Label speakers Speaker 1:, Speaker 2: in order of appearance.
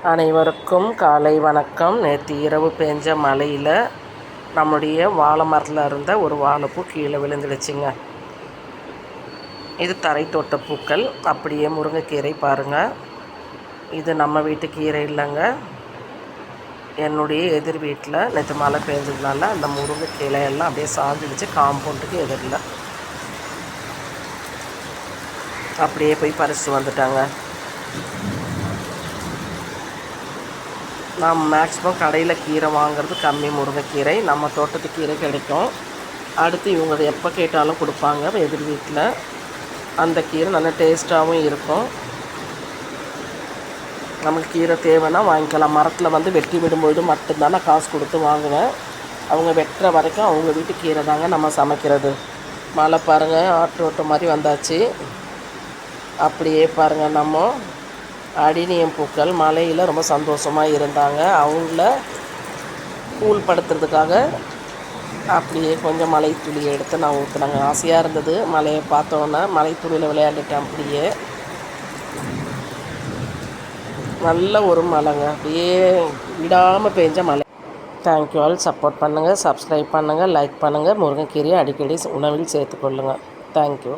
Speaker 1: அனைவருக்கும் காலை வணக்கம். நேற்று இரவு பெஞ்ச மழையில் நம்முடைய வாழை மரத்தில் இருந்த ஒரு வாழைப்பூ கீழே விழுந்துடுச்சுங்க. இது தரை தோட்ட பூக்கள். அப்படியே முருங்கைக்கீரை பாருங்கள். இது நம்ம வீட்டு கீரை இல்லைங்க, என்னுடைய எதிர் வீட்டில் நேற்று மழை பெஞ்சதுனால அந்த முருங்கைக்கீரை எல்லாம் அப்படியே சாஞ்சிடுச்சு. காம்பவுண்டுக்கு எதிரில் அப்படியே போய் பறித்து வந்துட்டாங்க. நான் மேக்ஸிமம் கடையில் கீரை வாங்குறது கம்மி. முருங்கைக்கீரை நம்ம தோட்டத்து கீரை கிடைக்கும். அடுத்து இவங்க எப்போ கேட்டாலும் கொடுப்பாங்க. எதிர் வீட்டில் அந்த கீரை நல்லா டேஸ்ட்டாகவும் இருக்கும். நமக்கு கீரை தேவைன்னா வாங்கிக்கலாம். மரத்தில் வெட்டி விடும்பொழுது மட்டும்தான் நான் காசு கொடுத்து வாங்குவேன். அவங்க வெட்டுற வரைக்கும் அவங்க வீட்டு கீரை தாங்க நம்ம சமைக்கிறது. மழை பாருங்கள், ஆட்டோட்டம் மாதிரி வந்தாச்சு. அப்படியே பாருங்கள், நம்ம அடினியம் பூக்கள் மழையில் ரொம்ப சந்தோஷமாக இருந்தாங்க. அவங்கள கூழ் படுத்துறதுக்காக அப்படியே கொஞ்சம் மலை துளியை எடுத்து நான் ஊற்றுனாங்க. ஆசையாக இருந்தது மழையை பார்த்தோன்னே. மலை துளியில் விளையாண்டுட்டேன். அப்படியே நல்ல ஒரு மழைங்க, அப்படியே விடாமல் பெஞ்ச மழை. Thank you all. சப்போர்ட் பண்ணுங்கள், சப்ஸ்கிரைப் பண்ணுங்கள், லைக் பண்ணுங்கள். முருங்கைக்கீரையை அடிக்கடி உணவில் சேர்த்துக்கொள்ளுங்கள். தேங்க்யூ.